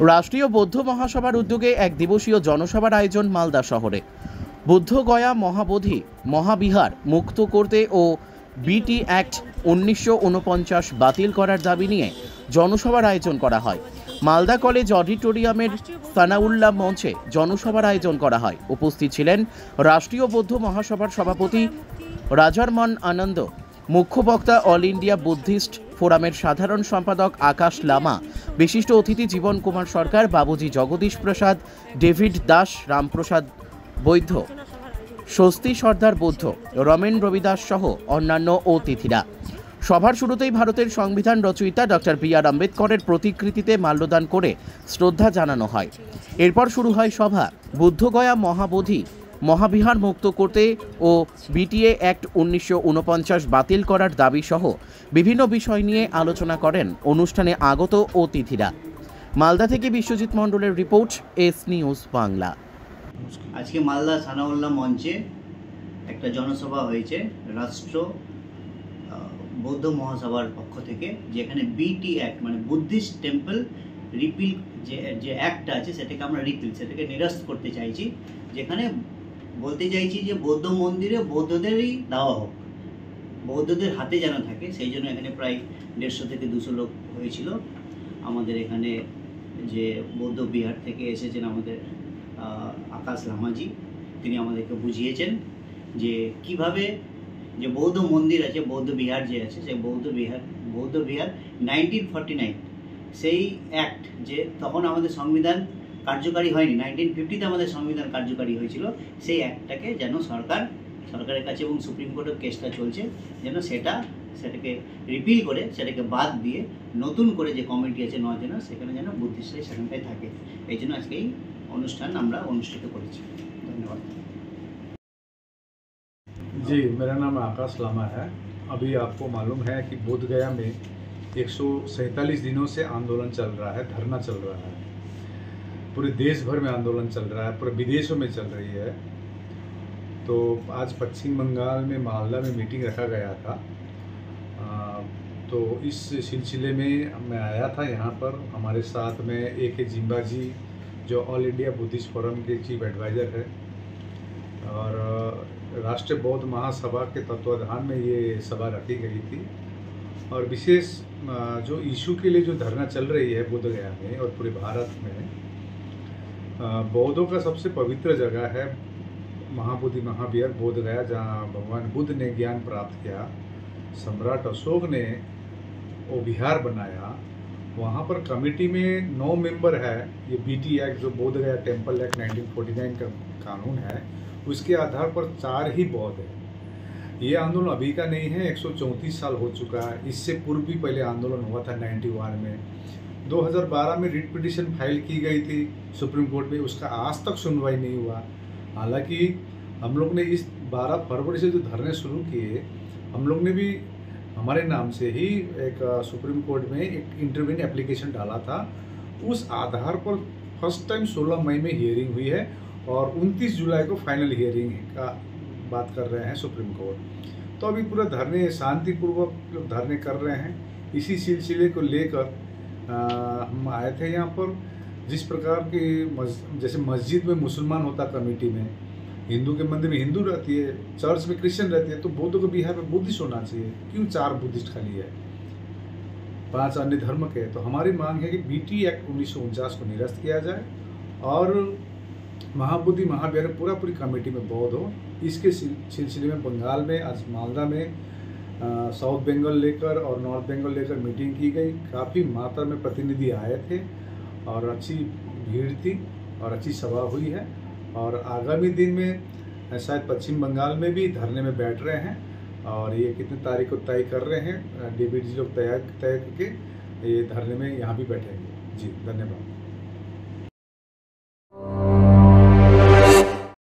রাষ্ট্রীয় বৌদ্ধ মহাসভার উদ্যোগে এক দিবসীয় জনসভার আয়োজন মালদা শহরে। বুদ্ধগয়া মহাবোধি মহাবিহার মুক্ত করতে ও বিটি অ্যাক্ট 1949 বাতিল করার দাবি নিয়ে জনসভার আয়োজন করা হয়। মালদা কলেজ অডিটোরিয়ামের সানাউল্লাহ মঞ্চে জনসভার আয়োজন করা হয়। উপস্থিত ছিলেন রাষ্ট্রীয় বৌদ্ধ মহাসভার সভাপতি রাজারমান আনন্দ, মুখ্য বক্তা অল ইন্ডিয়া বুদ্ধিস্ট ফোরামের সাধারণ সম্পাদক আকাশ লামা, বিশিষ্ট অতিথি জীবন কুমার সরকার, বাবুজি জগদীশ প্রসাদ, ডেভিড দাস, রামপ্রসাদ বৈদ্য, স্বস্তি সর্দার বৌদ্ধ, রমেন রবিদাস সহ অন্যান্য অতিথিরা। সভার শুরুতেই ভারতের সংবিধান রচয়িতা ডক্টর বি.আর. আম্বেদকরের প্রতিকৃতিতে মাল্যদান করে শ্রদ্ধা জানানো হয়। এরপর শুরু হয় সভা। বুদ্ধগয়া মহাবোধি মহাবিহার মুক্ত করতে ও বিটিএ অ্যাক্ট 1949 বাতিল করার দাবি সহ বিভিন্ন বিষয় নিয়ে আলোচনা করেন অনুষ্ঠানে আগত অতিথিরা। মালদা থেকে বিশ্বজিৎ মণ্ডলের রিপোর্ট, এস নিউজ বাংলা। আজকে মালদা সানাউল্লাহ মঞ্চে একটা জনসভা হয়েছে রাষ্ট্র বৌদ্ধ মহাসভার পক্ষ থেকে, যেখানে বিটি অ্যাক্ট মানে বুদ্ধিস্ট টেম্পল রিপিল যে অ্যাক্টটা আছে সেটাকে আমরা সেটাকে নিরস্ত করতে চাইছি। যেখানে বলতে চাইছি যে বৌদ্ধ মন্দিরে বৌদ্ধদেরই দেওয়া হোক, বৌদ্ধদের হাতে যেন থাকে, সেই জন্য এখানে প্রায় 150 থেকে 200 লোক হয়েছিল। আমাদের এখানে যে বৌদ্ধ বিহার থেকে এসেছেন আমাদের আকাশ লামাজি, তিনি আমাদেরকে বুঝিয়েছেন যে কিভাবে যে বৌদ্ধ মন্দির আছে, বৌদ্ধ বিহার যে আছে, সেই বৌদ্ধ বিহার 1949 সেই অ্যাক্ট, যে তখন আমাদের সংবিধান কার্যকারী হয়নি, 1950-তে আমাদের সংবিধান কার্যকারী হয়েছিল, সেই অ্যাক্টটাকে যেন সরকারের কাছে এবং সুপ্রিম কোর্টের কেসটা চলছে, যেন সেটাকে রিপিল করে সেটাকে বাদ দিয়ে নতুন করে যে কমিটি আছে 9 জনের, সেখানে যেন বুদ্ধিস্টরা সেখানটায় থাকে। এই জন্য আজকে এই অনুষ্ঠান আমরা অনুষ্ঠিত করেছি। ধন্যবাদ। जी, मेरा नाम आकाश लामा है। अभी आपको मालूम है कि बोधगया में 147 दिनों से आंदोलन चल रहा है, धरना चल रहा है। पूरे देश भर में आंदोलन चल रहा है, पूरे विदेशों में चल रही है। तो आज पश्चिम बंगाल में मालदा में मीटिंग रखा गया था, तो इस सिलसिले में मैं आया था यहाँ पर। हमारे साथ में A.K. जिम्बा जी, जो ऑल इंडिया बुद्धिस्ट फोरम के चीफ एडवाइज़र है, और राष्ट्रीय बौद्ध महासभा के तत्वाधान में ये सभा रखी गई थी। और विशेष जो इशू के लिए जो धरना चल रही है बोधगया में और पूरे भारत में, बौद्धों का सबसे पवित्र जगह है महाबोधि महाविहार बोधगया, जहाँ भगवान बुद्ध ने ज्ञान प्राप्त किया, सम्राट अशोक ने वो विहार बनाया। वहाँ पर कमेटी में 9 मेंबर है। ये बीटी एक्ट जो बोधगया टेम्पल एक्ट 1949 का कानून है, उसके आधार पर 4 ही बौद्ध है। ये आंदोलन अभी का नहीं है, 134 साल हो चुका है। इससे पूर्व भी पहले आंदोलन हुआ था 91 में। 2012 में रिट पिटीशन फाइल की गई थी सुप्रीम कोर्ट में, उसका आज तक सुनवाई नहीं हुआ। हालांकि हम लोग ने इस 12 फरवरी से जो धरने शुरू किए, हम लोग ने भी हमारे नाम से ही एक सुप्रीम कोर्ट में एक इंटरव्यून एप्लीकेशन डाला था। उस आधार पर फर्स्ट टाइम 16 मई में हियरिंग हुई है और 29 जुलाई को फाइनल हियरिंग का बात कर रहे हैं सुप्रीम कोर्ट। तो अभी पूरा धरने शांतिपूर्वक धरने कर रहे हैं। इसी सिलसिले को लेकर हम आए थे यहाँ पर। जिस प्रकार की जैसे मस्जिद में मुसलमान होता कमेटी में, हिंदू के मंदिर में हिंदू रहती है, चर्च में क्रिश्चियन रहती है, तो बौद्धों को बिहार में बुद्धिस्ट होना चाहिए। क्यों 4 बुद्धिस्ट खाली है, 5 अन्य धर्म के? तो हमारी मांग है कि बीटी एक्ट 1949 को निरस्त किया जाए और महाबोधि महाविहार पूरी कमेटी में बौद्ध हो। इसके सिलसिले में बंगाल में आज मालदा में साउथ बंगाल लेकर और नॉर्थ बंगाल लेकर मीटिंग की गई। काफ़ी मात्रा में प्रतिनिधि आए थे और अच्छी भीड़ थी और अच्छी सभा हुई है। और आगामी दिन में शायद पश्चिम बंगाल में भी धरने में बैठ रहे हैं, और ये कितनी तारीख को तय कर रहे हैं, डेविड जी लोग तय करके ये धरने में यहाँ भी बैठेंगे। जी, धन्यवाद।